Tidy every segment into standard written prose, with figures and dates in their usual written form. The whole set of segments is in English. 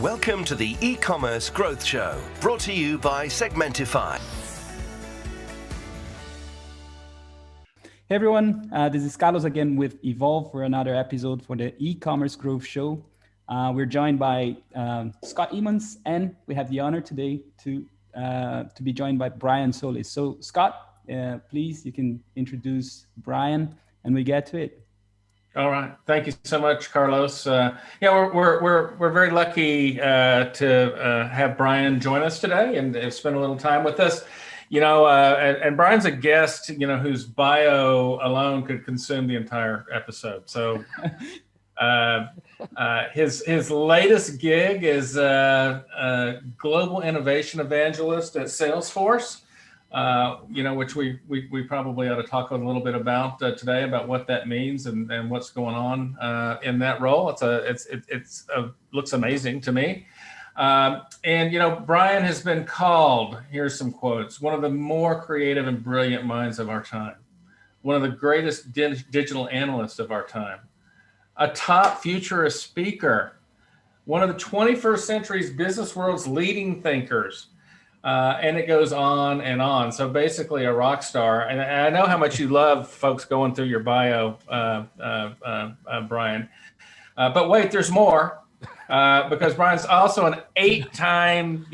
Welcome to the eCommerce Growth Show, brought to you by Segmentify. Hey everyone, this is Carlos again with Evolve for another episode for the eCommerce Growth Show. We're joined by Scott Emmons, and we have the honor today to be joined by Brian Solis. So Scott, please, you can introduce Brian and we get to it. All right. Thank you so much, Carlos. We're very lucky to have Brian join us today and spend a little time with us. And Brian's a guest, whose bio alone could consume the entire episode. So his latest gig is Global Innovation Evangelist at Salesforce. Which we probably ought to talk a little bit about today, about what that means and what's going on in that role. It looks amazing to me. Brian has been called, here's some quotes, one of the more creative and brilliant minds of our time, one of the greatest digital analysts of our time, a top futurist speaker, one of the 21st century's business world's leading thinkers. And it goes on and on. So basically a rock star. And I know how much you love folks going through your bio, Brian. But wait, there's more. Because Brian's also an 8-time,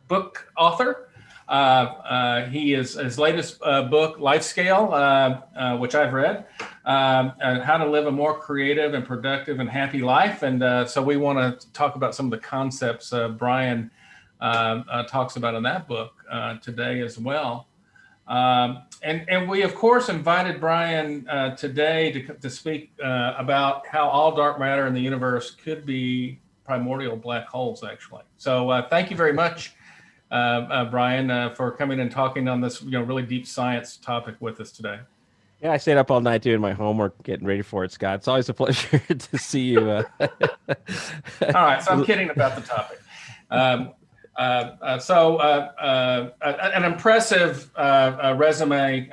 book author. His latest book, Life Scale, which I've read, how to live a more creative and productive and happy life. And so we want to talk about some of the concepts Brian talks about in that book today as well. And we, of course, invited Brian today to speak about how all dark matter in the universe could be primordial black holes, actually. So thank you very much, Brian, for coming and talking on this really deep science topic with us today. Yeah, I stayed up all night doing my homework, getting ready for it, Scott. It's always a pleasure to see you. All right, so I'm kidding about the topic. An impressive resume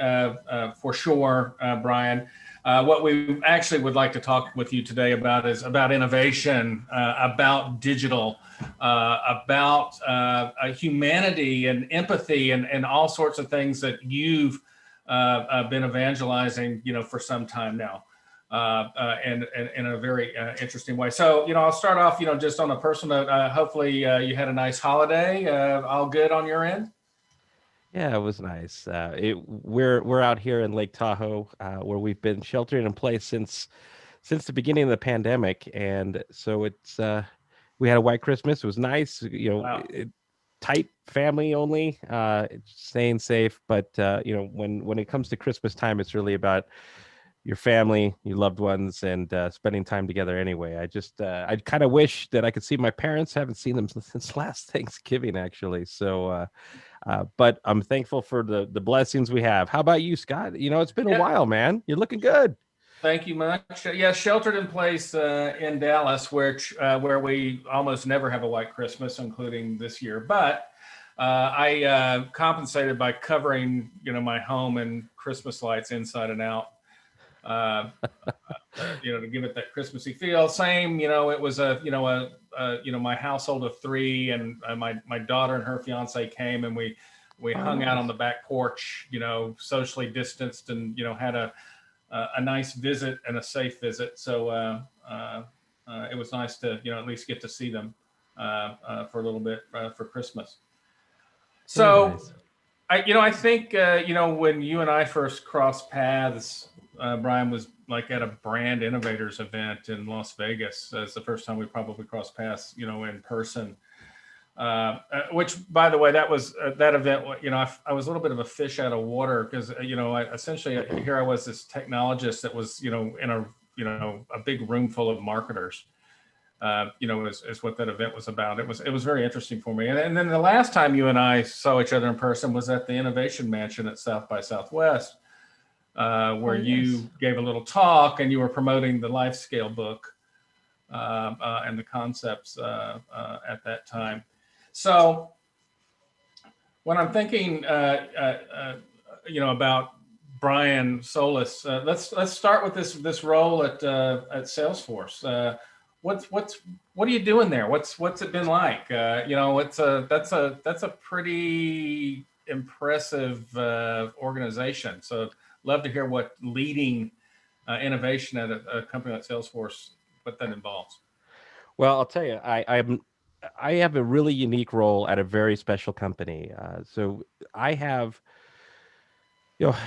for sure, Brian. What we actually would like to talk with you today about is about innovation, about digital, about humanity and empathy and all sorts of things that you've been evangelizing, for some time now. And in a very interesting way. So, I'll start off, just on a personal note. Hopefully you had a nice holiday. All good on your end? Yeah, it was nice. We're out here in Lake Tahoe, where we've been sheltering in place since the beginning of the pandemic, and so it's we had a white Christmas. It was nice. Wow. Tight family only, staying safe. But when it comes to Christmas time, it's really about your family, your loved ones, and spending time together anyway. I kind of wish that I could see my parents. Haven't seen them since last Thanksgiving, actually. So, but I'm thankful for the blessings we have. How about you, Scott? It's been a while, man. You're looking good. Thank you much. Yeah, sheltered in place in Dallas, where we almost never have a white Christmas, including this year. But I compensated by covering, my home in Christmas lights inside and out. To give it that Christmassy feel. Same, it was my household of 3, and my daughter and her fiance came, and we hung out on the back porch, socially distanced, and had a nice visit and a safe visit. So it was nice to at least get to see them for a little bit for Christmas. So nice. I think when you and I first crossed paths, Brian, was like at a brand innovators event in Las Vegas. It's the first time we probably crossed paths, in person. Which, by the way, that was that event. I was a little bit of a fish out of water because here I was, this technologist that was in a big room full of marketers. Is what that event was about. It was very interesting for me. And then the last time you and I saw each other in person was at the Innovation Mansion at South by Southwest. Where you gave a little talk and you were promoting the Life Scale book and the concepts at that time. So when I'm thinking, about Brian Solis, let's start with this role at Salesforce. what are you doing there? What's it been like? That's a pretty impressive organization. So love to hear what leading innovation at a company like Salesforce, what that involves. Well, I'll tell you, I have a really unique role at a very special company. So I have,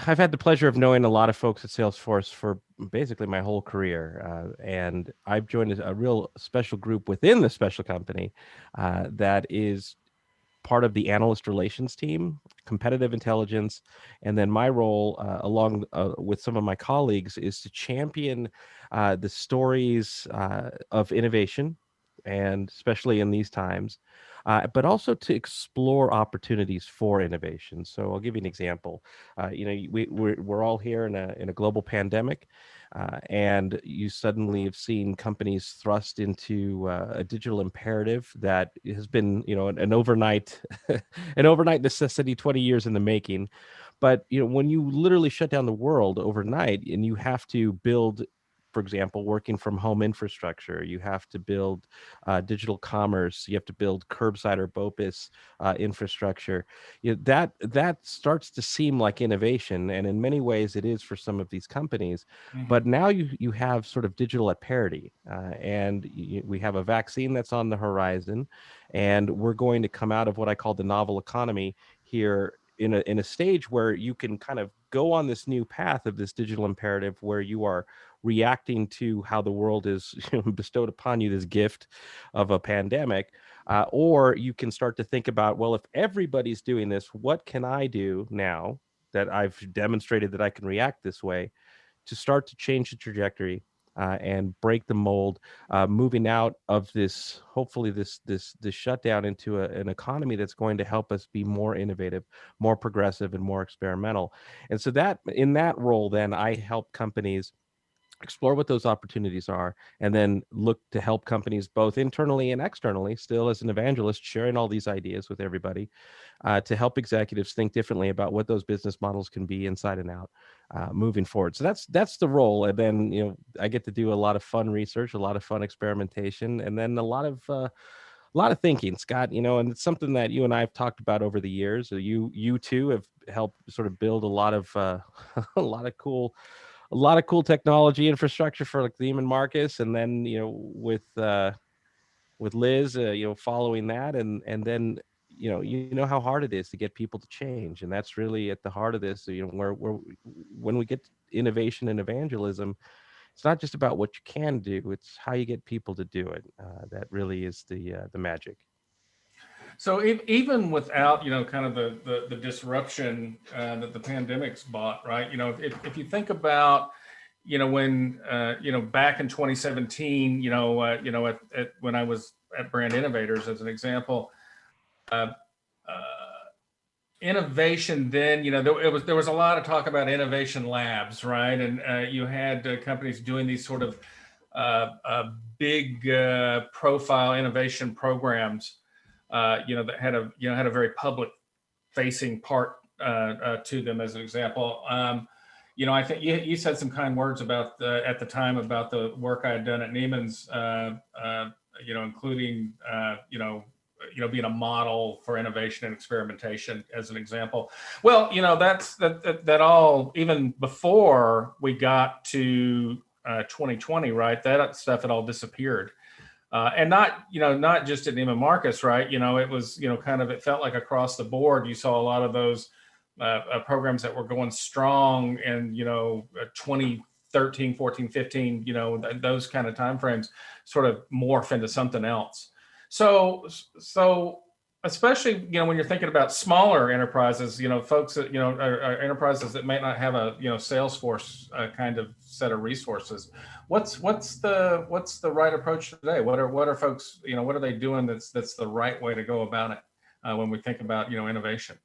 I've had the pleasure of knowing a lot of folks at Salesforce for basically my whole career, and I've joined a real special group within the special company that is part of the analyst relations team, competitive intelligence, and then my role, along with some of my colleagues, is to champion the stories of innovation, and especially in these times, but also to explore opportunities for innovation. So I'll give you an example. We're all here in a global pandemic, and you suddenly have seen companies thrust into a digital imperative that has been, an overnight, an overnight necessity, 20 years in the making. But when you literally shut down the world overnight and you have to build, for example, working from home infrastructure, you have to build digital commerce, you have to build curbside or BOPIS infrastructure. That starts to seem like innovation, and in many ways it is for some of these companies. Mm-hmm. But now you have sort of digital at parity, and we have a vaccine that's on the horizon, and we're going to come out of what I call the novel economy here in a stage where you can kind of go on this new path of this digital imperative, where you are reacting to how the world is bestowed upon you, this gift of a pandemic, or you can start to think about, well, if everybody's doing this, what can I do now that I've demonstrated that I can react this way, to start to change the trajectory and break the mold, moving out of this, hopefully this shutdown, into an economy that's going to help us be more innovative, more progressive, and more experimental. And so that in that role, then I help companies explore what those opportunities are, and then look to help companies both internally and externally, still as an evangelist, sharing all these ideas with everybody, to help executives think differently about what those business models can be inside and out, moving forward. So that's the role. And then I get to do a lot of fun research, a lot of fun experimentation, and then a lot of thinking, Scott, and it's something that you and I have talked about over the years. You too have helped sort of build a lot of a lot of cool technology infrastructure for like Neiman Marcus, and then with Liz, following that, and then how hard it is to get people to change, and that's really at the heart of this. Where when we get to innovation and evangelism, it's not just about what you can do; it's how you get people to do it. That really is the magic. So even without, kind of the disruption that the pandemic's brought, right? If you think about, when, back in 2017, when I was at Brand Innovators, as an example, innovation then, there was a lot of talk about innovation labs, right? And you had companies doing these sort of big profile innovation programs, that had a very public facing part to them, as an example. I think you said some kind words about at the time about the work I had done at Neiman's, including, being a model for innovation and experimentation, as an example. Well, that all, even before we got to 2020, right? That stuff had all disappeared. And not just at Neiman Marcus, right? It was, it felt like across the board, you saw a lot of those programs that were going strong and, 2013, 14, 15, those kind of timeframes sort of morph into something else. So especially, when you're thinking about smaller enterprises, folks that, are enterprises that might not have a, Salesforce kind of set of resources. What's the right approach today? What are folks, what are they doing that's the right way to go about it when we think about, innovation?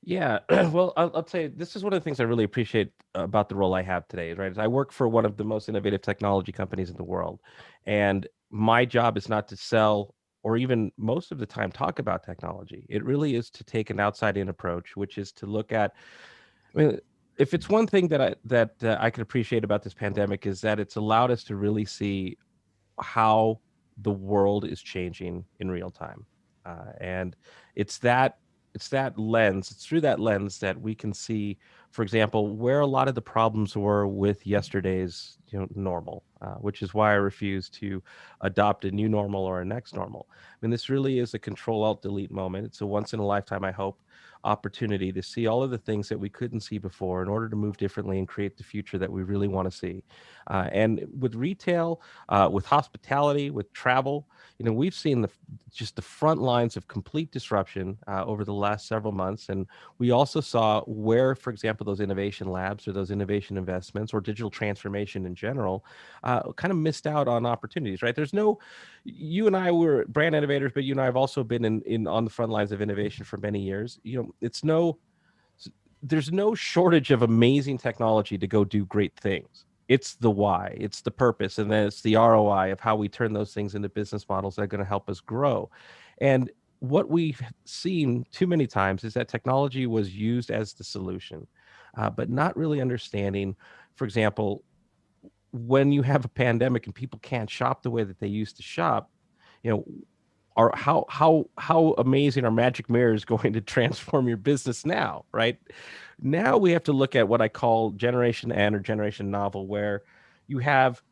Yeah, well, I'll tell you, this is one of the things I really appreciate about the role I have today, right? Is I work for one of the most innovative technology companies in the world, and my job is not to sell or even most of the time talk about technology. It really is to take an outside-in approach, which is to look at. I mean, if it's one thing that I can appreciate about this pandemic, is that it's allowed us to really see how the world is changing in real time. And it's that lens, it's through that lens that we can see, for example, where a lot of the problems were with yesterday's normal, which is why I refuse to adopt a new normal or a next normal. I mean, this really is a control alt delete moment. It's a once in a lifetime, I hope, opportunity to see all of the things that we couldn't see before in order to move differently and create the future that we really want to see. And with retail, with hospitality, with travel, we've seen just the front lines of complete disruption over the last several months. And we also saw where, for example, those innovation labs or those innovation investments or digital transformation in general kind of missed out on opportunities, right? You and I were brand innovators, but you and I have also been in on the front lines of innovation for many years. There's no shortage of amazing technology to go do great things. It's the why, it's the purpose, and then it's the ROI of how we turn those things into business models that are going to help us grow. And what we've seen too many times is that technology was used as the solution, but not really understanding, for example, when you have a pandemic and people can't shop the way that they used to shop, you know, are how amazing our magic mirror is going to transform your business now, right? Now we have to look at what I call generation N or generation novel, where you have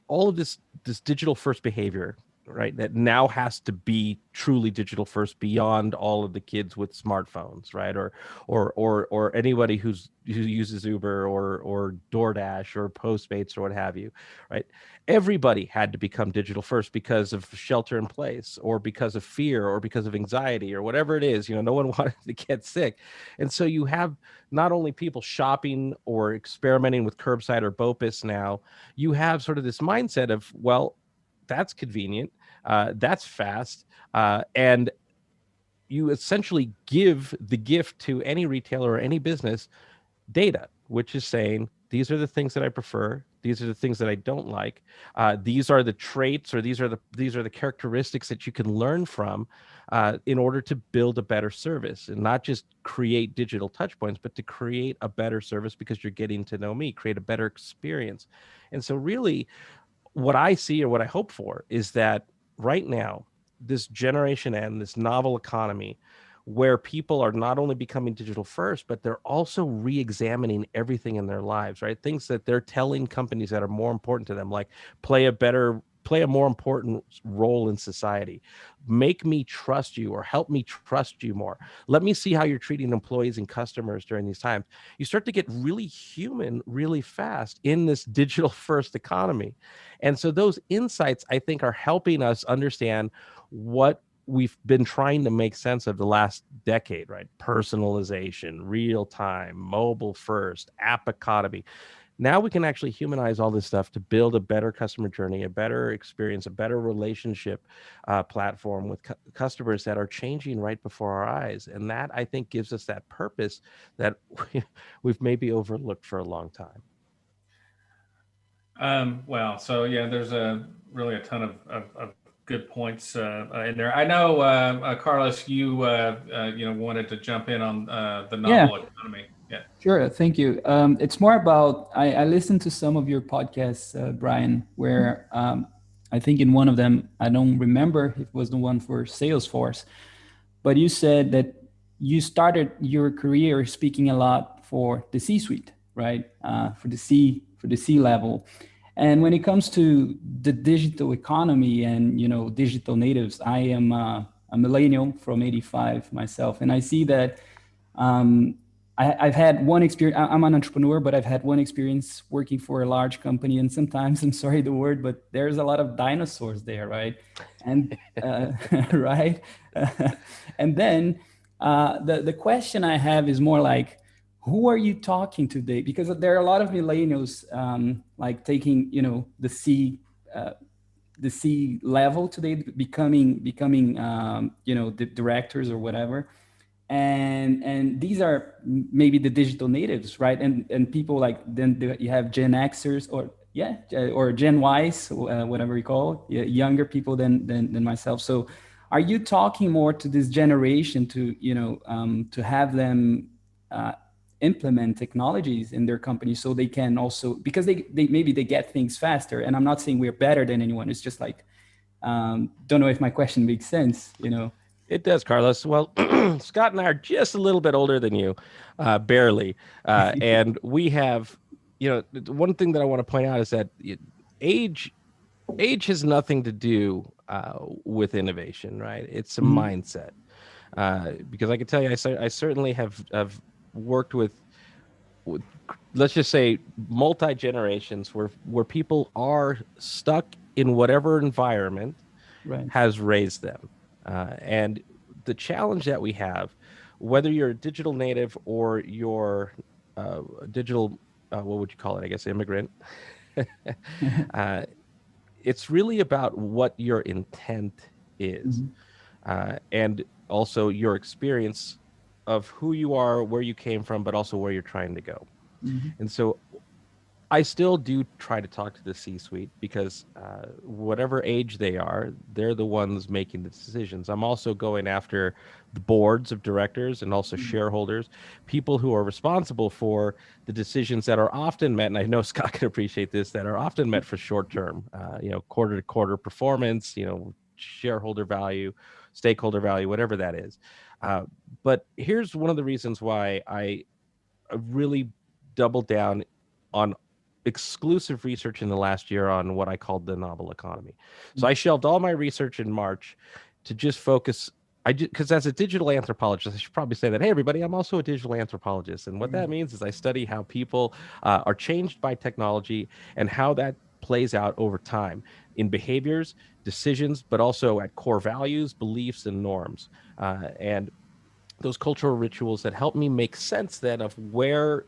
all of this digital first behavior, right, that now has to be truly digital first beyond all of the kids with smartphones, right, or anybody who uses Uber or DoorDash or Postmates or what have you, right? Everybody had to become digital first because of shelter in place or because of fear or because of anxiety or whatever it is. No one wanted to get sick. And so you have not only people shopping or experimenting with curbside or BOPIS now, you have sort of this mindset of, well, that's convenient, that's fast, and you essentially give the gift to any retailer or any business data, which is saying, these are the things that I prefer. These are the things that I don't like. These are the traits, or these are the characteristics that you can learn from in order to build a better service, and not just create digital touch points, but to create a better service because you're getting to know me, create a better experience. And so really what I see or what I hope for is that right now, this generation N, this novel economy, where people are not only becoming digital first, but they're also re-examining everything in their lives, right? Things that they're telling companies that are more important to them, like play a more important role in society. Make me trust you, or help me trust you more. Let me see how you're treating employees and customers during these times. You start to get really human really fast in this digital first economy. And so those insights, I think, are helping us understand what we've been trying to make sense of the last decade, right? Personalization, real time, mobile first, app economy. Now we can actually humanize all this stuff to build a better customer journey, a better experience, a better relationship platform with customers that are changing right before our eyes. And that, I think, gives us that purpose that we've maybe overlooked for a long time. Well, so yeah, there's really a ton of good points in there. I know, Carlos, you wanted to jump in on the novel economy. Yeah. Sure. Thank you. It's more about, I listened to some of your podcasts, Brian, where I think in one of them, I don't remember if it was the one for Salesforce, but you said that you started your career speaking a lot for the C-suite, right? For the C level. And when it comes to the digital economy and, digital natives, I am a millennial from '85 myself. And I see that I've had one experience. I'm an entrepreneur, but I've had one experience working for a large company. And sometimes, I'm sorry the word, but there's a lot of dinosaurs there, right? And right. And then the question I have is more like, who are you talking to today? Because there are a lot of millennials like taking, the C level today, becoming the directors or whatever. And these are maybe the digital natives, right? And people like, then you have Gen Xers or Gen Ys, whatever you call it, younger people than myself. So are you talking more to this generation to have them implement technologies in their company so they can also, because they maybe they get things faster. And I'm not saying we're better than anyone. It's just like, don't know if my question makes sense, you know. It does, Carlos. Well, Scott and I are just a little bit older than you, barely. And we have, one thing that I want to point out is that age age has nothing to do with innovation, right? It's a mindset. Because I can tell you, I certainly have worked with, let's just say, multi generations where people are stuck in whatever environment Right. has raised them. And the challenge that we have, whether you're a digital native or you're digital, what would you call it? I guess immigrant. uh, it's really about what your intent is, and also your experience of who you are, where you came from, but also where you're trying to go. And so I still do try to talk to the C-suite because whatever age they are, they're the ones making the decisions. I'm also going after the boards of directors and also shareholders, people who are responsible for the decisions that are often met, and I know Scott can appreciate this, that are often met for short term, quarter to quarter performance, shareholder value, stakeholder value, whatever that is. But here's one of the reasons why I really doubled down on exclusive research in the last year on what I called the novel economy. So I shelved all my research in March to just focus. Because as a digital anthropologist, I should probably say that, hey, everybody, I'm also a digital anthropologist. And what that means is I study how people are changed by technology and how that plays out over time in behaviors, decisions, but also at core values, beliefs, and norms. And those cultural rituals that help me make sense then of where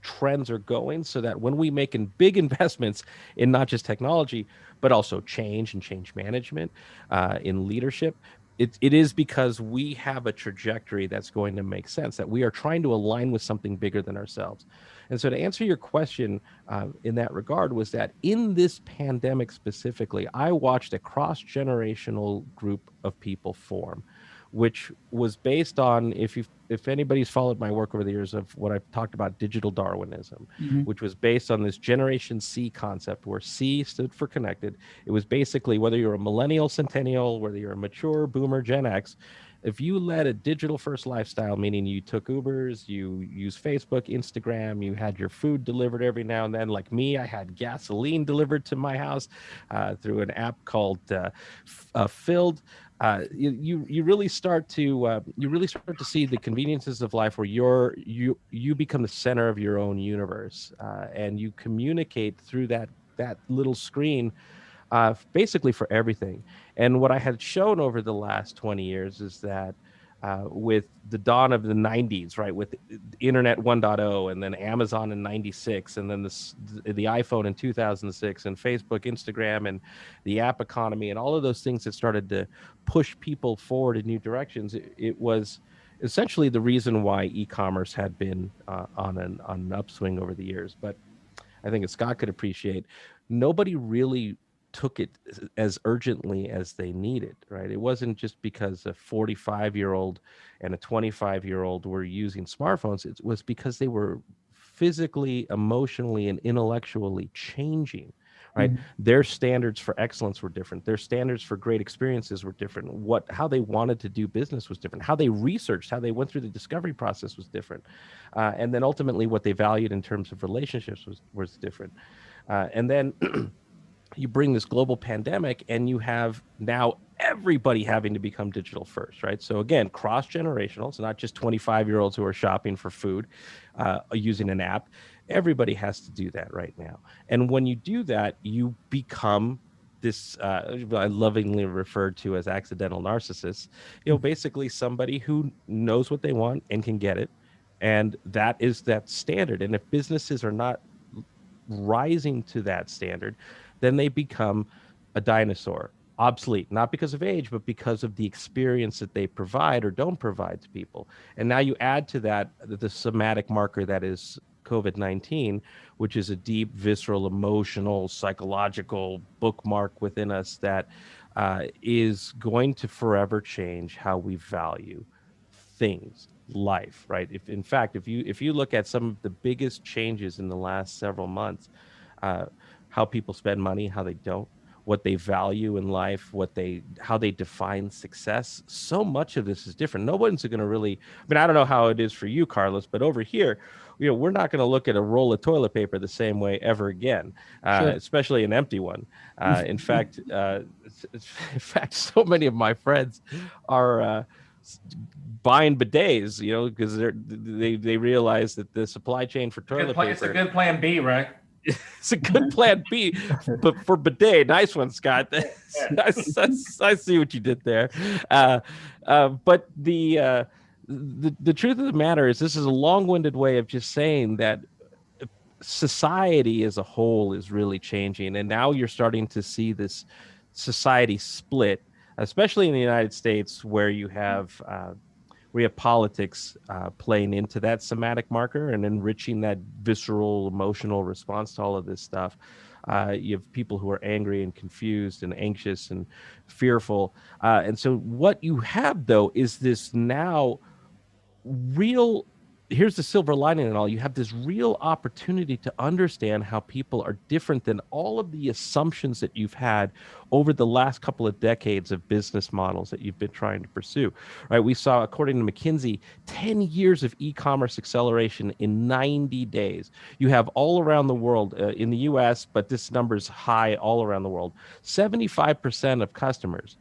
trends are going, so that when we make big investments in not just technology, but also change and change management, in leadership, it is because we have a trajectory that's going to make sense, that we are trying to align with something bigger than ourselves. And so to answer your question in that regard was that in this pandemic specifically, I watched a cross-generational group of people form, which was based on, if anybody's followed my work over the years, of what I've talked about, digital Darwinism, which was based on this Generation C concept, where C stood for connected. It was basically whether you're a millennial, centennial, whether you're a mature boomer, Gen X, if you led a digital first lifestyle, meaning you took Ubers, you used Facebook, Instagram, you had your food delivered every now and then. Like me, I had gasoline delivered to my house through an app called Filled. You really start to see the conveniences of life, where you become the center of your own universe, and you communicate through that little screen, basically for everything. And what I had shown over the last 20 years is that with the dawn of the 90s, right, with Internet 1.0, and then Amazon in 96, and then the iPhone in 2006, and Facebook, Instagram, and the app economy, and all of those things that started to push people forward in new directions, it was essentially the reason why e-commerce had been on an upswing over the years. But I think, as Scott could appreciate, nobody really took it as urgently as they needed, right? It wasn't just because a 45-year-old and a 25-year-old were using smartphones. It was because they were physically, emotionally, and intellectually changing, right? Their standards for excellence were different. Their standards for great experiences were different. How they wanted to do business was different. How they researched, how they went through the discovery process was different. And then ultimately what they valued in terms of relationships was different. And then you bring this global pandemic, and you have now everybody having to become digital first, right? So again, cross-generational. It's not just 25-year-olds who are shopping for food using an app. Everybody has to do that right now. And when you do that, you become this, I lovingly referred to as accidental narcissists, basically somebody who knows what they want and can get it. And that is that standard. And if businesses are not rising to that standard, then they become a dinosaur, obsolete, not because of age, but because of the experience that they provide or don't provide to people. And now you add to that the somatic marker that is COVID-19, which is a deep, visceral, emotional, psychological bookmark within us that is going to forever change how we value things. life, right? If in fact, if you look at some of the biggest changes in the last several months, uh, how people spend money, how they don't, what they value in life, how they define success, so much of this is different. No one's going to really. I mean, I don't know how it is for you, Carlos, but over here, we're not going to look at a roll of toilet paper the same way ever again, Sure. especially an empty one. In fact, so many of my friends are buying bidets, because they realize that the supply chain for toilet paper. It's a good plan B, right? It's a good plan B, but for bidet, nice one, Scott. I see what you did there. But the truth of the matter is, this is a long-winded way of just saying that society as a whole is really changing, and now you're starting to see this society split, especially in the United States, where you have politics playing into that somatic marker and enriching that visceral emotional response to all of this stuff. You have people who are angry and confused and anxious and fearful. And so what you have, though, is this now real. Here's the silver lining and all. You have this real opportunity to understand how people are different than all of the assumptions that you've had over the last couple of decades of business models that you've been trying to pursue, right? We saw, according to McKinsey, 10 years of e-commerce acceleration in 90 days. You have all around the world, in the US, but this number's high all around the world, 75% of customers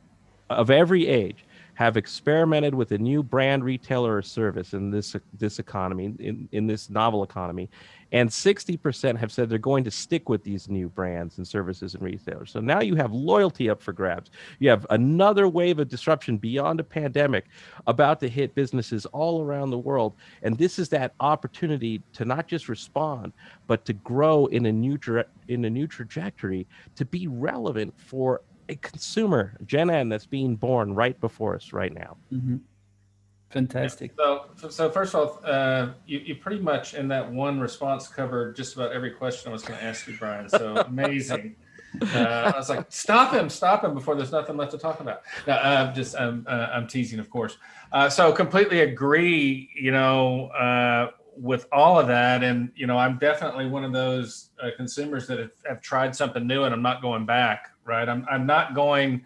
of every age have experimented with a new brand, retailer, or service in this economy, in this novel economy, and 60% have said they're going to stick with these new brands and services and retailers. So now you have loyalty up for grabs. You have another wave of disruption beyond a pandemic about to hit businesses all around the world, and this is that opportunity to not just respond, but to grow in a new trajectory, to be relevant for a consumer, Gen N, that's being born right before us right now. Mm-hmm. Fantastic. So first of all, you pretty much in that one response covered just about every question I was going to ask you, Brian. So amazing. I was like, stop him before there's nothing left to talk about. No, I'm teasing, of course. So completely agree, with all of that. And, I'm definitely one of those consumers that have tried something new and I'm not going back, right? I'm not going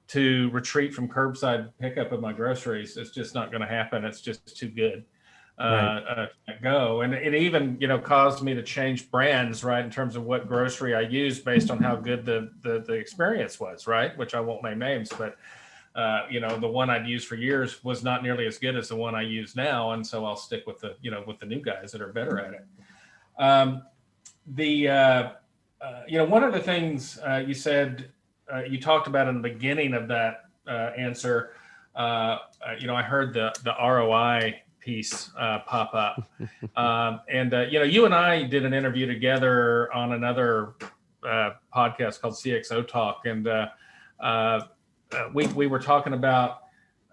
to retreat from curbside pickup of my groceries. It's just not going to happen. It's just too good to go. And it even, caused me to change brands, right, in terms of what grocery I use based on how good the experience was, right, which I won't name names, but the one I'd used for years was not nearly as good as the one I use now, and so I'll stick with the new guys that are better at it. One of the things you said, you talked about in the beginning of that answer, I heard the ROI piece pop up, and you and I did an interview together on another podcast called CXO Talk, and we were talking about.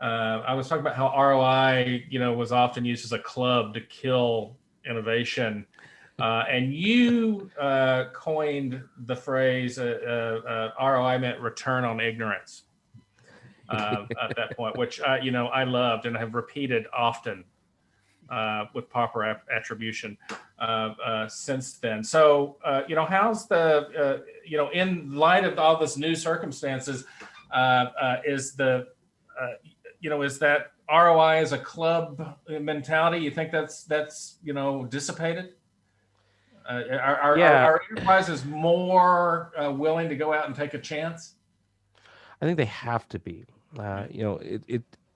I was talking about how ROI, was often used as a club to kill innovation, and you coined the phrase ROI meant return on ignorance at that point, which I loved and have repeated often with proper attribution since then. So how's the in light of all this new circumstances, is that ROI as a club mentality? You think that's dissipated? Are enterprises more willing to go out and take a chance? I think they have to be.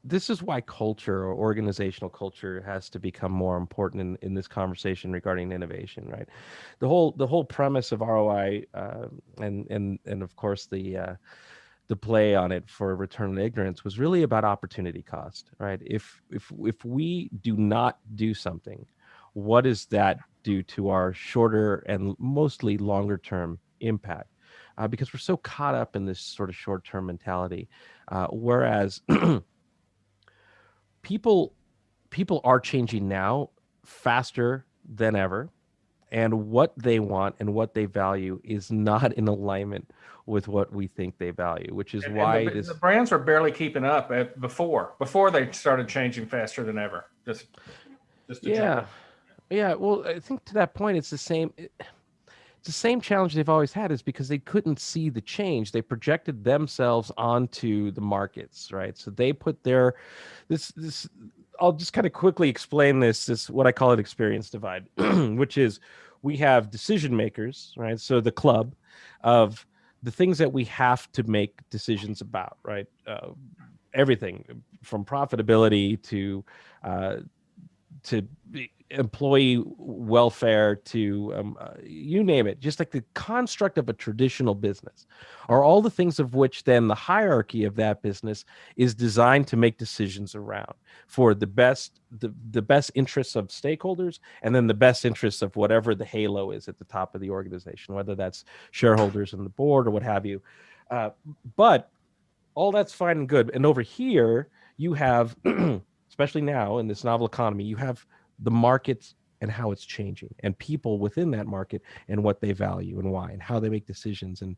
This is why culture, or organizational culture, has to become more important in this conversation regarding innovation, right? The whole premise of ROI, and of course the play on it for return on ignorance, was really about opportunity cost, right? If we do not do something, what does that do to our shorter and mostly longer term impact? Because we're so caught up in this sort of short term mentality, whereas people are changing now faster than ever, and what they want and what they value is not in alignment with what we think they value, which is why the brands were barely keeping up before they started changing faster than ever. Just to jump in. Yeah. Well, I think to that point, it's the same. It's the same challenge they've always had, is because they couldn't see the change. They projected themselves onto the markets, right? So they put their this. I'll just kind of quickly explain this what I call an experience divide, which is we have decision makers, right? So the club of the things that we have to make decisions about, right? Everything from profitability to employee welfare to you name it, just like the construct of a traditional business, are all the things of which then the hierarchy of that business is designed to make decisions around for the best interests of stakeholders, and then the best interests of whatever the halo is at the top of the organization, whether that's shareholders and the board or what have you. But all that's fine and good. And over here you have especially now in this novel economy, you have the markets and how it's changing, and people within that market and what they value and why, and how they make decisions, and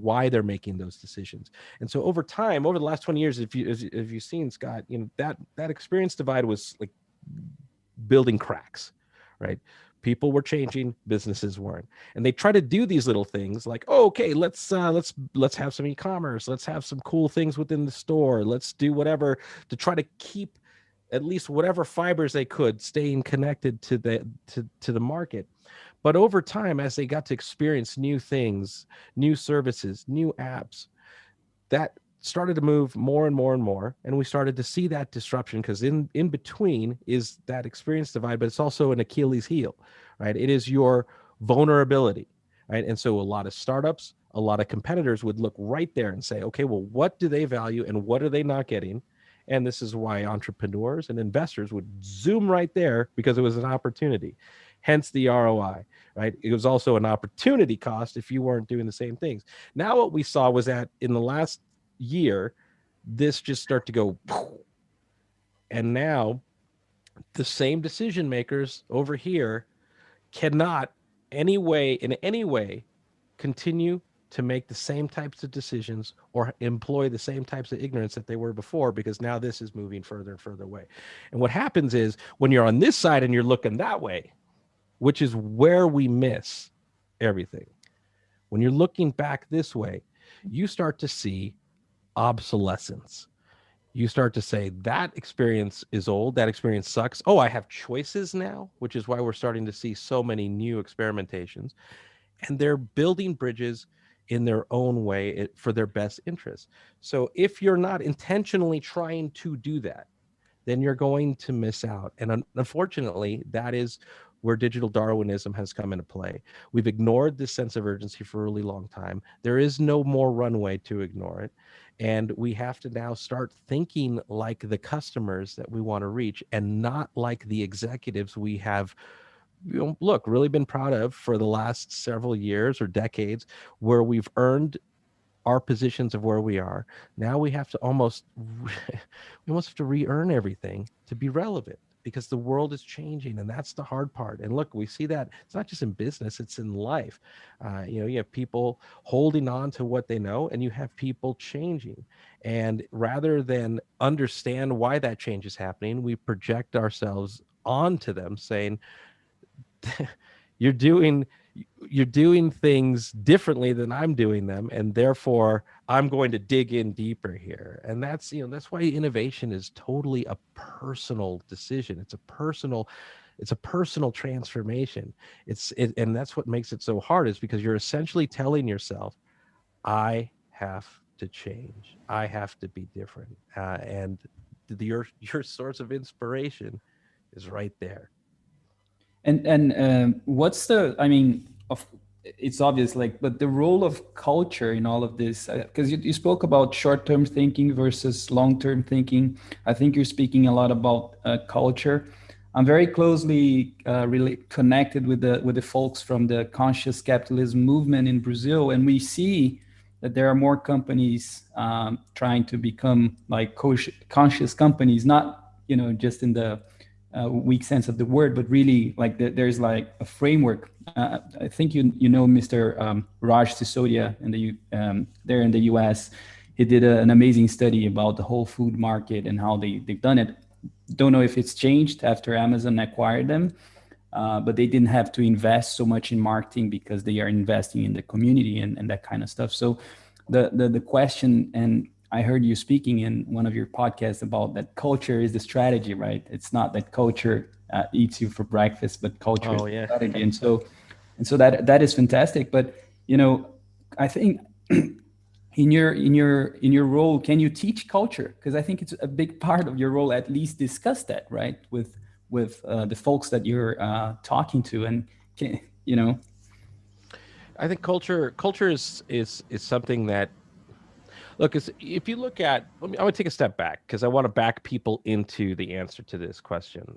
why they're making those decisions. And so over time, over the last 20 years, if you've seen, Scott, that experience divide was like building cracks, right? People were changing, businesses weren't, and they try to do these little things like, oh, okay, let's have some e-commerce, let's have some cool things within the store, let's do whatever to try to keep at least whatever fibers they could staying connected to the market. But over time, as they got to experience new things, new services, new apps, that started to move more and more and more, and we started to see that disruption, because in between is that experience divide, but it's also an Achilles heel, right? It is your vulnerability, right? And so a lot of startups, a lot of competitors would look right there and say, okay, well, what do they value and what are they not getting? And this is why entrepreneurs and investors would zoom right there, because it was an opportunity, hence the ROI, right? It was also an opportunity cost if you weren't doing the same things. Now what we saw was that in the last year, this just start to go, and now the same decision makers over here cannot in any way continue to make the same types of decisions or employ the same types of ignorance that they were before, because now this is moving further and further away. And what happens is when you're on this side and you're looking that way, which is where we miss everything, when you're looking back this way, you start to see obsolescence. You start to say that experience is old, that experience sucks. Oh, I have choices now, which is why we're starting to see so many new experimentations. And they're building bridges in their own way for their best interests. So if you're not intentionally trying to do that, then you're going to miss out. And unfortunately, that is where digital Darwinism has come into play. We've ignored this sense of urgency for a really long time. There is no more runway to ignore it. And we have to now start thinking like the customers that we want to reach, and not like the executives we have really been proud of for the last several years or decades, where we've earned our positions of where we are. Now we have to almost have to re-earn everything to be relevant, because the world is changing, and that's the hard part. And look, we see that it's not just in business, it's in life. You have people holding on to what they know, and you have people changing. And rather than understand why that change is happening, we project ourselves onto them, saying, you're doing things differently than I'm doing them, and therefore I'm going to dig in deeper here. And that's why innovation is totally a personal decision. It's a personal transformation. And that's what makes it so hard, is because you're essentially telling yourself, I have to change, I have to be different, and your source of inspiration is right there. And what's the, I mean, it's obvious, but the role of culture in all of this, because you spoke about short-term thinking versus long-term thinking. I think you're speaking a lot about culture. I'm very closely really connected with the folks from the conscious capitalism movement in Brazil, and we see that there are more companies trying to become like conscious companies, not just in the weak sense of the word, but really like there's like a framework. I think you know Mr. Raj Sisodia there in the US. He did an amazing study about the whole food market and how they've done it. Don't know if it's changed after Amazon acquired them, but they didn't have to invest so much in marketing because they are investing in the community and that kind of stuff. So the question, and I heard you speaking in one of your podcasts about that culture is the strategy, right? It's not that culture eats you for breakfast, but culture is the strategy. And so that is fantastic. But I think in your role, can you teach culture? Because I think it's a big part of your role. At least discuss that, right, with the folks that you're talking to, and I think culture is something that, look, if you look at, I would take a step back because I want to back people into the answer to this question.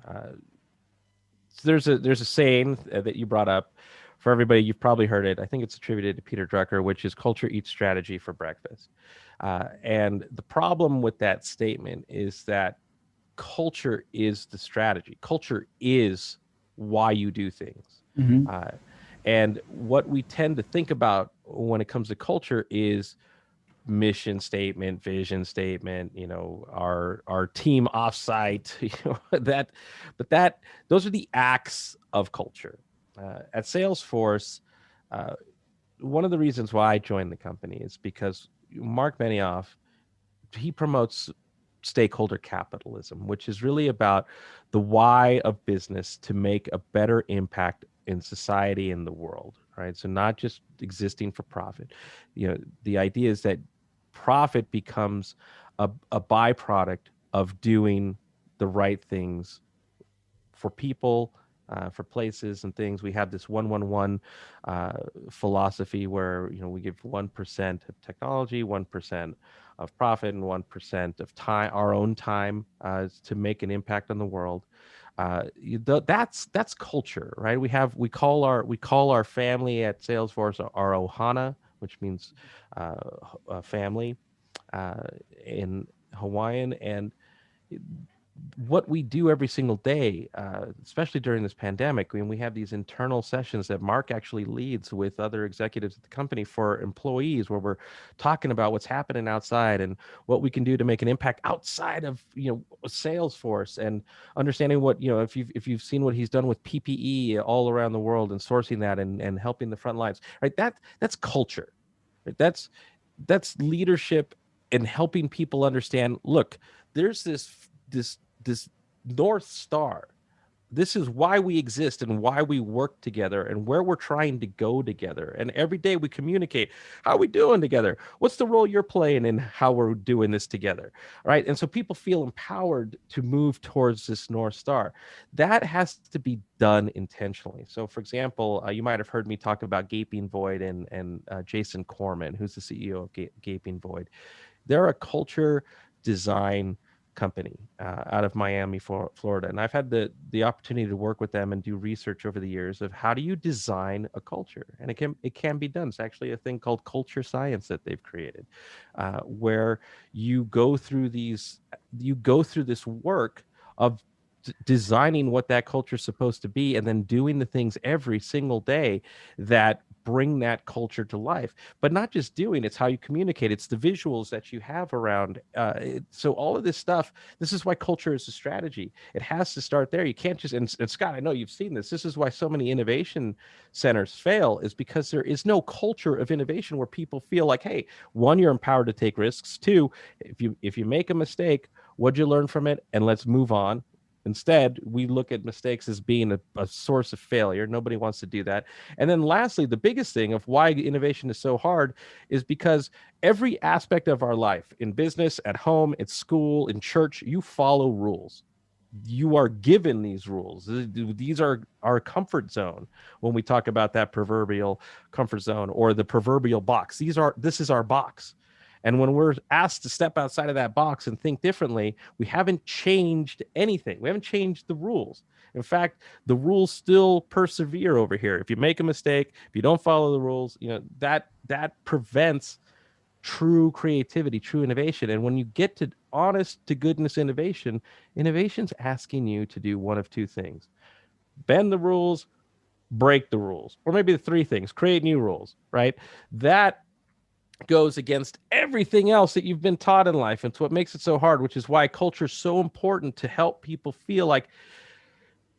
So there's a saying that you brought up. For everybody, you've probably heard it. I think it's attributed to Peter Drucker, which is culture eats strategy for breakfast. And the problem with that statement is that culture is the strategy. Culture is why you do things. And what we tend to think about when it comes to culture is mission statement, vision statement, our team offsite, those are the acts of culture. At Salesforce, one of the reasons why I joined the company is because Mark Benioff, he promotes stakeholder capitalism, which is really about the why of business to make a better impact in society and the world, right? So not just existing for profit. The idea is that profit becomes a byproduct of doing the right things for people, for places and things. We have this 1-1-1 philosophy where we give 1% of technology, 1% of profit, and 1% of time, our own time, to make an impact on the world. That's culture, right? We call our family at Salesforce our ohana, which means family in Hawaiian. And what we do every single day, especially during this pandemic, when we have these internal sessions that Mark actually leads with other executives at the company for employees, where we're talking about what's happening outside and what we can do to make an impact outside of Salesforce, and understanding what if you've seen what he's done with PPE all around the world and sourcing that and helping the front lines, right? That's culture, right? That's leadership and helping people understand. Look, there's this North Star. This is why we exist and why we work together and where we're trying to go together. And every day we communicate, how are we doing together? What's the role you're playing in how we're doing this together? Right? And so people feel empowered to move towards this North Star. That has to be done intentionally. So for example, you might have heard me talk about Gaping Void and Jason Corman, who's the CEO of Gaping Void. They're a culture design company out of Miami, Florida. And I've had the opportunity to work with them and do research over the years of how do you design a culture? And it can be done. It's actually a thing called culture science that they've created, where you go through this work of designing what that culture is supposed to be, and then doing the things every single day that bring that culture to life. But not just doing, it's how you communicate. It's the visuals that you have around. So all of this stuff, this is why culture is a strategy. It has to start there. You can't just, and Scott, I know you've seen this. This is why so many innovation centers fail, is because there is no culture of innovation where people feel like, hey, one, you're empowered to take risks. Two, if you make a mistake, what'd you learn from it? And let's move on. Instead, we look at mistakes as being a source of failure. Nobody wants to do that. And then lastly, the biggest thing of why innovation is so hard is because every aspect of our life, in business, at home, at school, in church, you follow rules. You are given these rules. These are our comfort zone when we talk about that proverbial comfort zone or the proverbial box. This is our box. And when we're asked to step outside of that box and think differently, we haven't changed anything. We haven't changed the rules. In fact, the rules still persevere over here. If you make a mistake, if you don't follow the rules, that prevents true creativity, true innovation. And when you get to honest to goodness innovation's asking you to do one of two things: bend the rules, break the rules, or maybe the three things: create new rules, right? That goes against everything else that you've been taught in life. It's what makes it so hard, which is why culture is so important, to help people feel like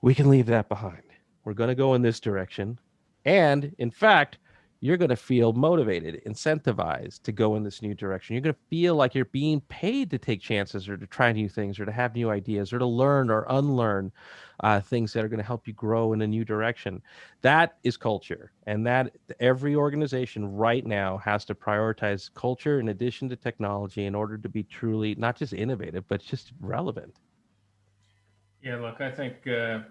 we can leave that behind. We're going to go in this direction. And in fact, you're going to feel motivated, incentivized to go in this new direction. You're going to feel like you're being paid to take chances, or to try new things, or to have new ideas, or to learn or unlearn things that are going to help you grow in a new direction. That is culture. And that every organization right now has to prioritize culture in addition to technology in order to be truly not just innovative, but just relevant. Yeah, look, I think in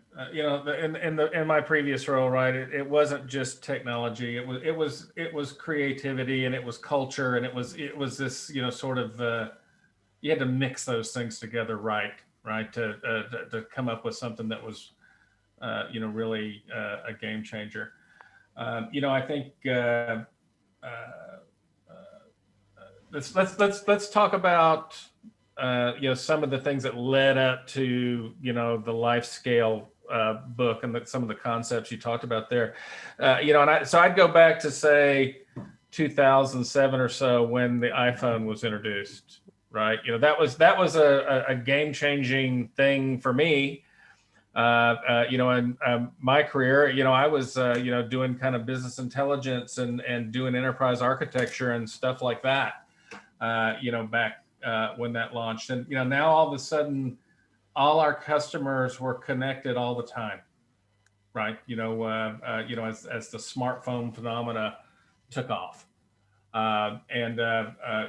my previous role, right, it wasn't just technology. It was creativity, and it was culture, and it was this sort of you had to mix those things together, right, to come up with something that was really a game changer. I think let's talk about some of the things that led up to the life scale book, and some of the concepts you talked about there. So I'd go back to, say, 2007 or so, when the iPhone was introduced, right? That was a game changing thing for me. In my career, I was doing kind of business intelligence and doing enterprise architecture and stuff like that. Back when that launched, and now all of a sudden, all our customers were connected all the time, right? As the smartphone phenomena took off, and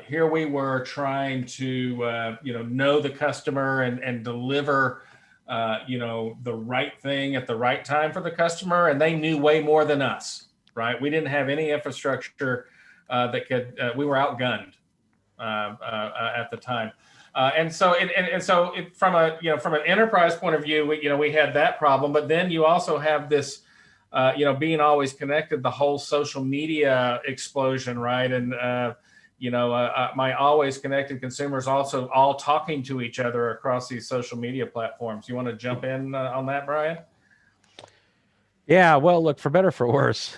here we were trying to know the customer and deliver the right thing at the right time for the customer, and they knew way more than us, right? We didn't have any infrastructure that could. We were outgunned at the time, and so from an enterprise point of view, we had that problem. But then you also have this, being always connected, the whole social media explosion, right? And my always connected consumers also all talking to each other across these social media platforms. You want to jump in on that, Brian? Yeah, well, look, for better or for worse,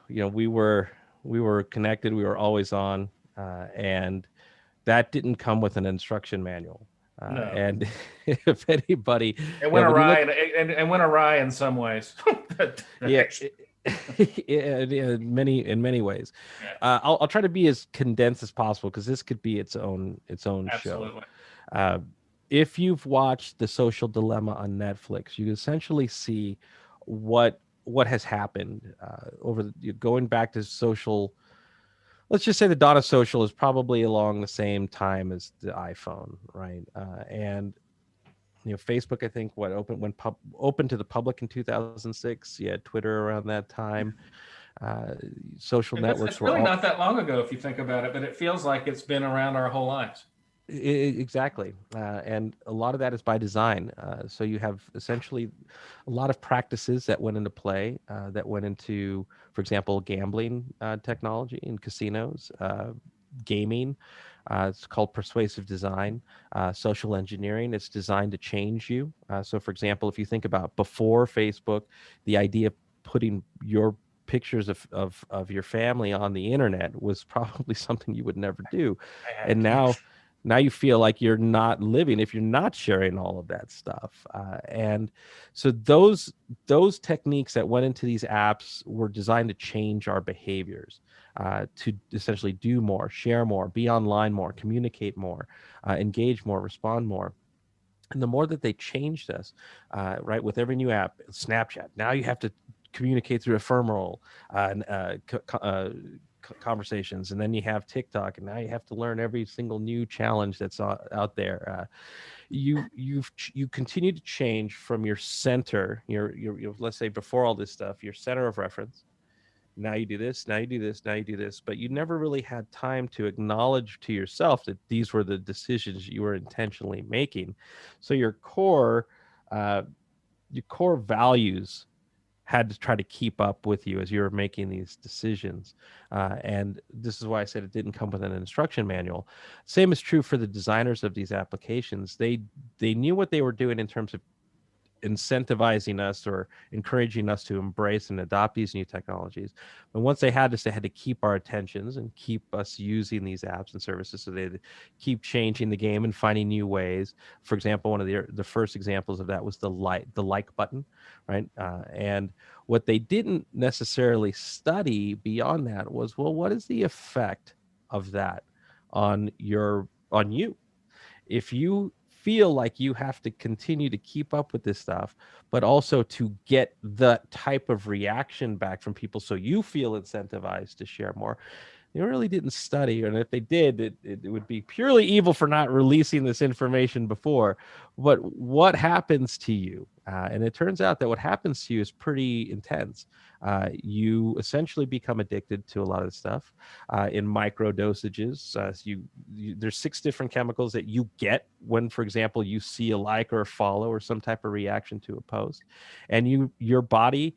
we were connected, we were always on, and that didn't come with an instruction manual. No. And if anybody, it went awry, and went awry in some ways. Yeah, in many ways. Yeah. I'll try to be as condensed as possible, because this could be its own Absolutely. show. If you've watched The Social Dilemma on Netflix, you essentially see what has happened going back to social. Let's just say the dawn of social is probably along the same time as the iPhone, right? And Facebook, I think, open to the public in 2006. You had Twitter around that time. Social networks it's really not that long ago if you think about it, but it feels like it's been around our whole lives. Exactly. And a lot of that is by design. So you have essentially a lot of practices that went into play, that went into, for example, gambling technology in casinos, gaming. It's called persuasive design. Social engineering, it's designed to change you. So, for example, if you think about before Facebook, the idea of putting your pictures of your family on the internet was probably something you would never do. And now you feel like you're not living if you're not sharing all of that stuff. And so those techniques that went into these apps were designed to change our behaviors, to essentially do more, share more, be online more, communicate more, engage more, respond more. And the more that they changed us, right, with every new app, Snapchat, now you have to communicate through ephemeral conversations, and then you have TikTok, and now you have to learn every single new challenge that's out there. You continue to change from your center, your let's say before all this stuff, your center of reference. Now you do this, now you do this, now you do this, but you never really had time to acknowledge to yourself that these were the decisions you were intentionally making. So your core values had to try to keep up with you as you were making these decisions. And this is why I said it didn't come with an instruction manual. Same is true for the designers of these applications. They knew what they were doing in terms of incentivizing us or encouraging us to embrace and adopt these new technologies. But once they had to keep our attentions and keep us using these apps and services. So they keep changing the game and finding new ways. For example, one of the first examples of that was the like button, right? And what they didn't necessarily study beyond that was, well, what is the effect of that on you? If you feel like you have to continue to keep up with this stuff, but also to get the type of reaction back from people so you feel incentivized to share more, they really didn't study. And if they did, it would be purely evil for not releasing this information before. But what happens to you? And it turns out that what happens to you is pretty intense. You essentially become addicted to a lot of the stuff in micro dosages. There's 6 different chemicals that you get when, for example, you see a like or a follow or some type of reaction to a post, and your body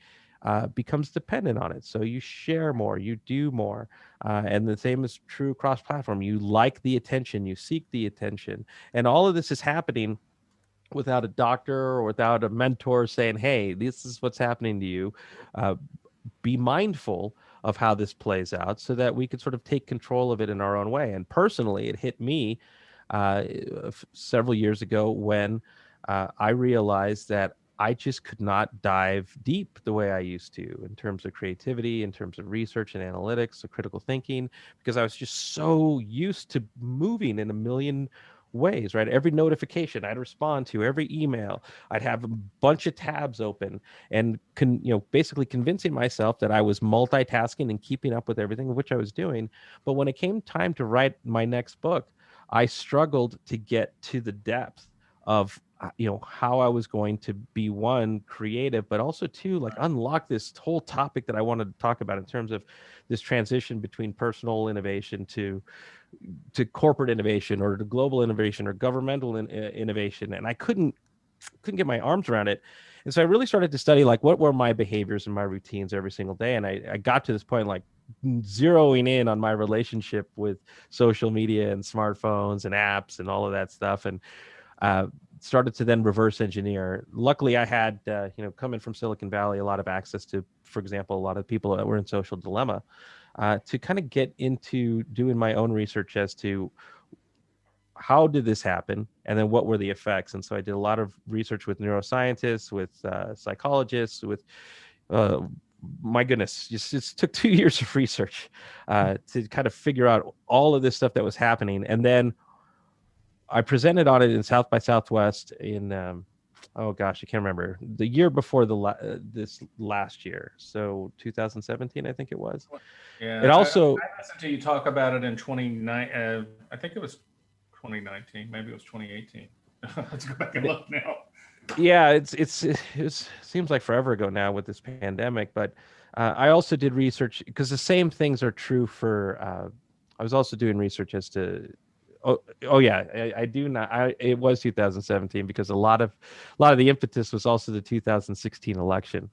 becomes dependent on it. So you share more, you do more. And the same is true cross-platform. You like the attention, you seek the attention. And all of this is happening without a doctor or without a mentor saying, hey, this is what's happening to you. Be mindful of how this plays out so that we could sort of take control of it in our own way. And personally, it hit me several years ago when I realized that I just could not dive deep the way I used to in terms of creativity, in terms of research and analytics, so critical thinking, because I was just so used to moving in a million ways, right? Every notification I'd respond to, every email, I'd have a bunch of tabs open and basically convincing myself that I was multitasking and keeping up with everything, which I was doing. But when it came time to write my next book, I struggled to get to the depth of how I was going to be, one, creative, but also two, like unlock this whole topic that I wanted to talk about in terms of this transition between personal innovation to corporate innovation or to global innovation or governmental innovation. And I couldn't get my arms around it. And so I really started to study like what were my behaviors and my routines every single day. And I got to this point like zeroing in on my relationship with social media and smartphones and apps and all of that stuff. And started to then reverse engineer. Luckily, I had, coming from Silicon Valley, a lot of access to, for example, a lot of people that were in social dilemma, to kind of get into doing my own research as to how did this happen, and then what were the effects. And so I did a lot of research with neuroscientists, with psychologists, with my goodness, it took 2 years of research to kind of figure out all of this stuff that was happening. And then I presented on it in South by Southwest in, I can't remember, the year before this last year. So 2017, I think it was. Yeah. It also, I listened to you talk about it in 29. I think it was 2019. Maybe it was 2018. Let's go back and look now. Yeah, it seems like forever ago now with this pandemic. But I also did research because the same things are true for. I was also doing research as to. Oh yeah, I do not. It was 2017 because a lot of the impetus was also the 2016 election,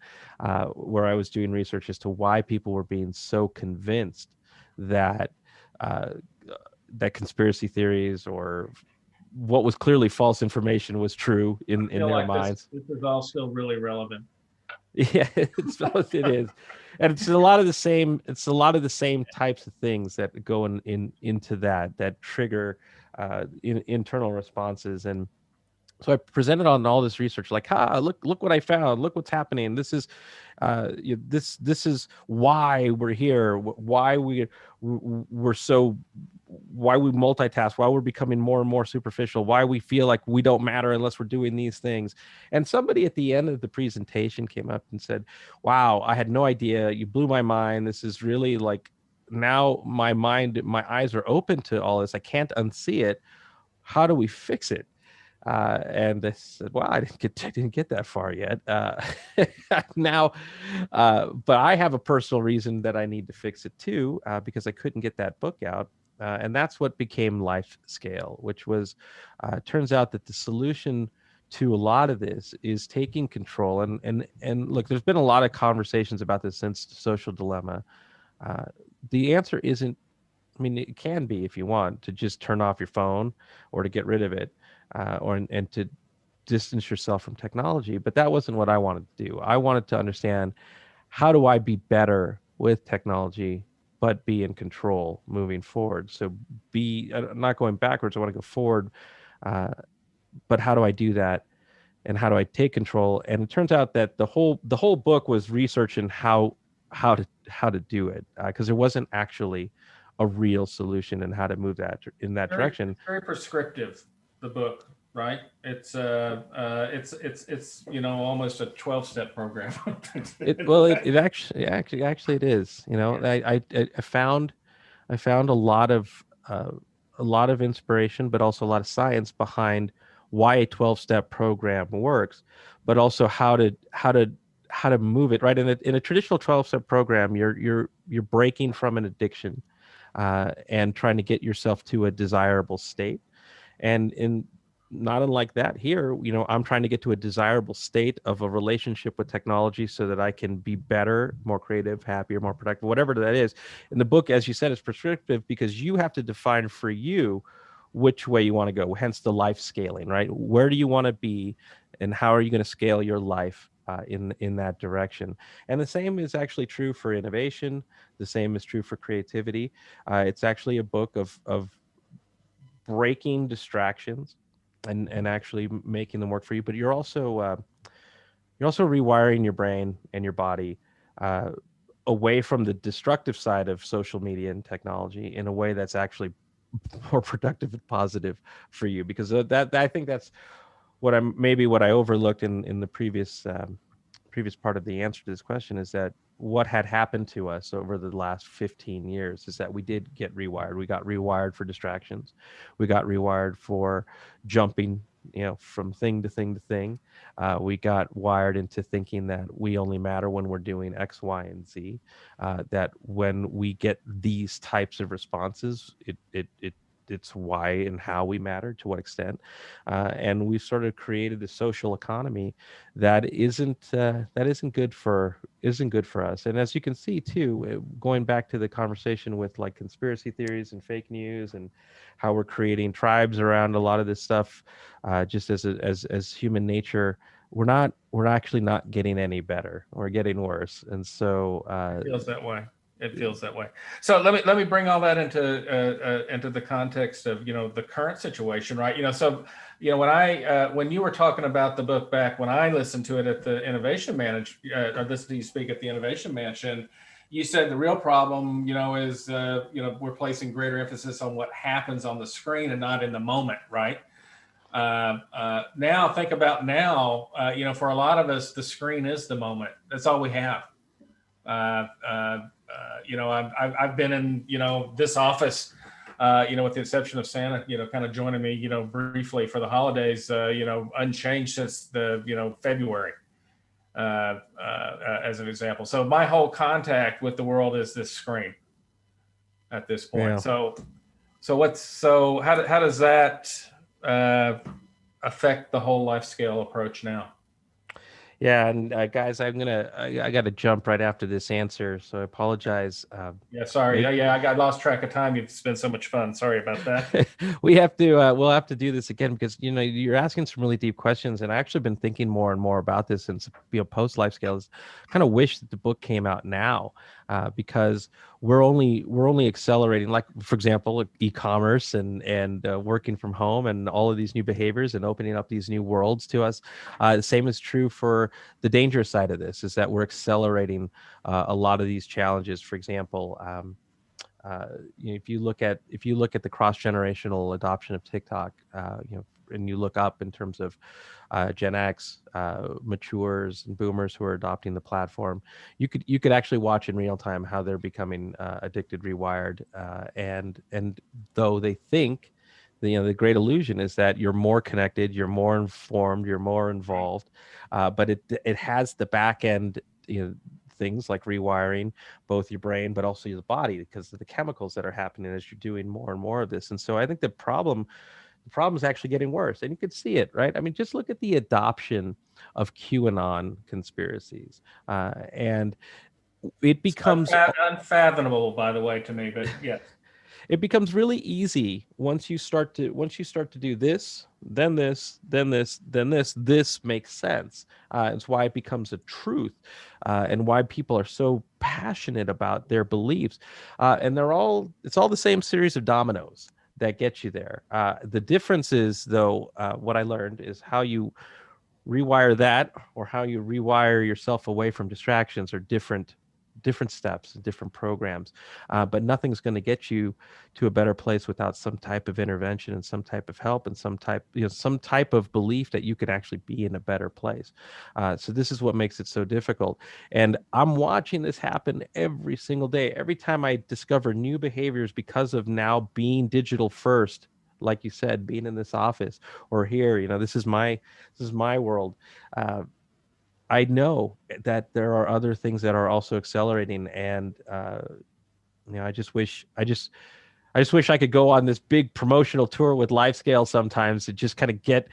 where I was doing research as to why people were being so convinced that that conspiracy theories or what was clearly false information was true in their minds. This is all still really relevant. Yeah, it is, and it's a lot of the same. It's a lot of the same types of things that go into that trigger internal responses. And so I presented on all this research, like, look what I found. Look what's happening. This is, this is why we're here. Why why we multitask, why we're becoming more and more superficial, why we feel like we don't matter unless we're doing these things. And somebody at the end of the presentation came up and said, wow, I had no idea. You blew my mind. This is really like, now my eyes are open to all this. I can't unsee it. How do we fix it? And I said, well, I didn't get that far yet. Now, but I have a personal reason that I need to fix it too, because I couldn't get that book out. And that's what became Life Scale, which was, turns out that the solution to a lot of this is taking control. And look, there's been a lot of conversations about this since the Social Dilemma. The answer isn't, I mean, it can be if you want to just turn off your phone or to get rid of it, and to distance yourself from technology. But that wasn't what I wanted to do. I wanted to understand, how do I be better with technology, but be in control moving forward? So I'm not going backwards. I want to go forward. But how do I do that? And how do I take control? And it turns out that the whole book was researching how to do it, because there wasn't actually a real solution and how to move that in that direction. Very prescriptive, the book, right? It's almost a 12-step program. It actually it is. I found a lot of inspiration, but also a lot of science behind why a 12-step program works, but also how to move it right. In a traditional 12-step program, you're breaking from an addiction, and trying to get yourself to a desirable state. And in not unlike that here, I'm trying to get to a desirable state of a relationship with technology so that I can be better, more creative, happier, more productive, whatever that is. In the book, as you said, it's prescriptive because you have to define for you which way you want to go, hence the life scaling, right? Where do you want to be and how are you going to scale your life in that direction? And the same is actually true for innovation. The same is true for creativity. It's actually a book of breaking distractions and actually making them work for you. But you're also rewiring your brain and your body away from the destructive side of social media and technology in a way that's actually more productive and positive for you. Because that I think that's what I overlooked in the previous part of the answer to this question, is that what had happened to us over the last 15 years is that we did get rewired. We got rewired for distractions. We got rewired for jumping, from thing to thing to thing. We got wired into thinking that we only matter when we're doing X, Y, and Z. That when we get these types of responses, it's why and how we matter, to what extent, and we've sort of created a social economy that isn't good for us. And as you can see too, going back to the conversation with like conspiracy theories and fake news and how we're creating tribes around a lot of this stuff, just as human nature, we're actually not getting any better. We're getting worse. And so it feels that way. It feels that way. So let me bring all that into the context of the current situation, right? When you were talking about the book back when I listened to it at the Innovation or listened to you speak at the Innovation Mansion, you said the real problem, is we're placing greater emphasis on what happens on the screen and not in the moment, right? Now think about for a lot of us, the screen is the moment. That's all we have. I've been in, this office, with the exception of Santa, kind of joining me, briefly for the holidays, unchanged since the, February, as an example. So my whole contact with the world is this screen at this point. Yeah. So how does that affect the whole life scale approach now? Yeah, and guys, I got to jump right after this answer, so I apologize. Sorry. I lost track of time. It's been so much fun. Sorry about that. We'll have to do this again because you're asking some really deep questions, and I actually been thinking more and more about this since post life scales. Kind of wish that the book came out now, because we're only accelerating. Like for example, e-commerce and working from home and all of these new behaviors and opening up these new worlds to us. The same is true for the dangerous side of this, is that we're accelerating a lot of these challenges. For example, if you look at the cross-generational adoption of TikTok, and you look up in terms of Gen X, matures and boomers who are adopting the platform, you could actually watch in real time how they're becoming addicted, rewired, and though they think, the great illusion is that you're more connected, you're more informed, you're more involved, but it has the back end, things like rewiring both your brain but also your body because of the chemicals that are happening as you're doing more and more of this. And so I think the problem The problem is actually getting worse, and you can see it, right? I mean, just look at the adoption of QAnon conspiracies, and it It's becomes unfathomable, by the way, to me, but yes. it becomes really easy once you start to do this, then this, then this, then this makes sense. It's why it becomes a truth, and why people are so passionate about their beliefs, and it's all the same series of dominoes that get you there. The difference is, though, what I learned is how you rewire that, or how you rewire yourself away from distractions, are different steps and different programs, but nothing's going to get you to a better place without some type of intervention and some type of help and some type of belief that you can actually be in a better place. So this is what makes it so difficult, and I'm watching this happen every single day. Every time I discover new behaviors because of now being digital first, like you said, being in this office or here, this is my world. I know that there are other things that are also accelerating, and I just wish I could go on this big promotional tour with LifeScale sometimes to just kind of get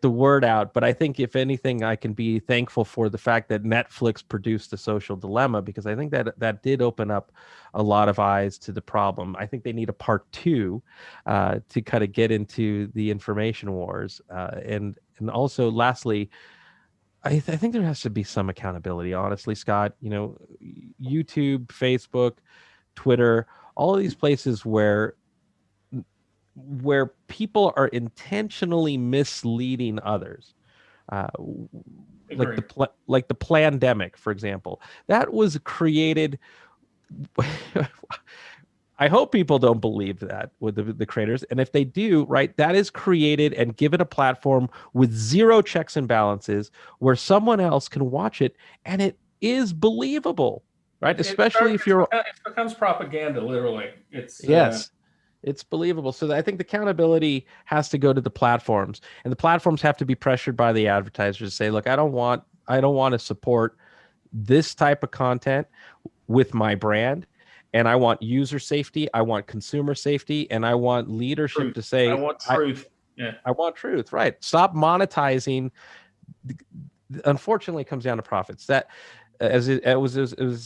the word out. But I think, if anything, I can be thankful for the fact that Netflix produced The Social Dilemma, because I think that did open up a lot of eyes to the problem. I think they need a part 2 to kind of get into the information wars, and also, lastly, I think there has to be some accountability, honestly, Scott. YouTube, Facebook, Twitter, all of these places where people are intentionally misleading others, Agreed. like the plandemic, for example, that was created. I hope people don't believe that with the creators. And if they do, right, that is created and given a platform with zero checks and balances where someone else can watch it and it is believable, right? Especially if you're... It becomes propaganda, literally. Yes, it's believable. So I think the accountability has to go to the platforms, and the platforms have to be pressured by the advertisers to say, look, I don't want to support this type of content with my brand. And I want user safety, I want consumer safety, and I want leadership truth. To say, I want truth. I want truth, right? Stop monetizing. Unfortunately, it comes down to profits. That, as it was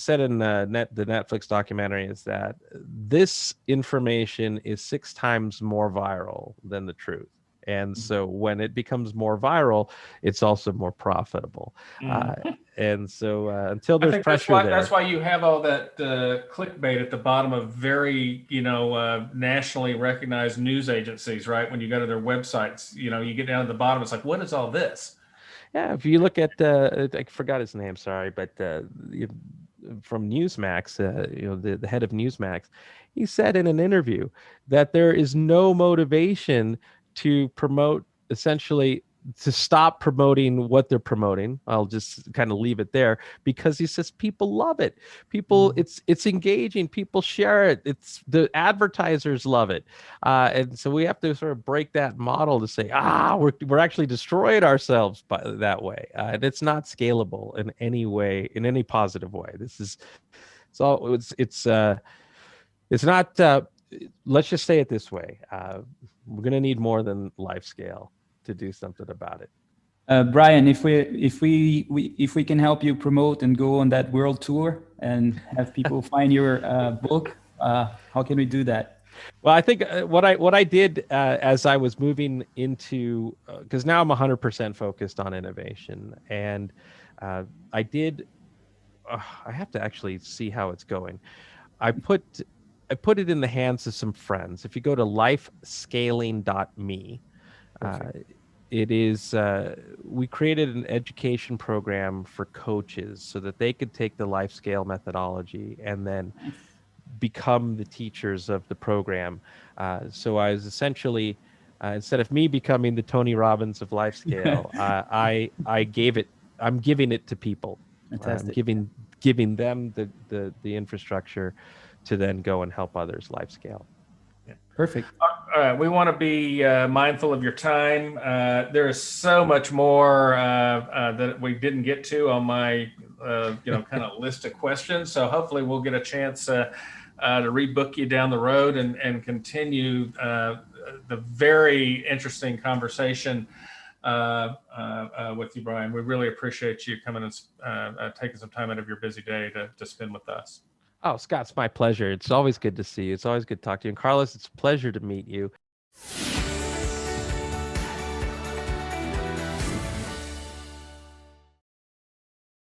said in the Netflix documentary, is that this information is 6 times more viral than the truth. And so when it becomes more viral, it's also more profitable. And so until there's pressure that's why you have all that clickbait at the bottom of very, nationally recognized news agencies, right? When you go to their websites, you get down to the bottom, it's like, what is all this? Yeah, if you look at, I forgot his name, sorry, but from Newsmax, the head of Newsmax, he said in an interview that there is no motivation to promote, essentially to stop promoting what they're promoting. I'll just kind of leave it there, because he says people love it. People, it's engaging. People share it. It's the advertisers love it, and so we have to sort of break that model to say, we're actually destroying ourselves by that way, and it's not scalable in any way, in any positive way. It's not. Let's just say it this way: we're going to need more than LifeScale to do something about it. Brian, if we can help you promote and go on that world tour and have people find your book, how can we do that? Well, I think what I did as I was moving into, because now I'm 100% focused on innovation, and I did. I have to actually see how it's going. I put it in the hands of some friends. If you go to lifescaling.me, it is, we created an education program for coaches so that they could take the LifeScale methodology and then become the teachers of the program. So I was essentially, instead of me becoming the Tony Robbins of LifeScale, I'm giving it to people. Fantastic. I'm giving them the infrastructure to then go and help others LifeScale. Perfect. We want to be mindful of your time. There is so much more that we didn't get to on my kind of list of questions. So hopefully we'll get a chance to rebook you down the road and continue the very interesting conversation with you, Brian. We really appreciate you coming and taking some time out of your busy day to spend with us. Oh, Scott, it's my pleasure. It's always good to see you. It's always good to talk to you. And Carlos, it's a pleasure to meet you.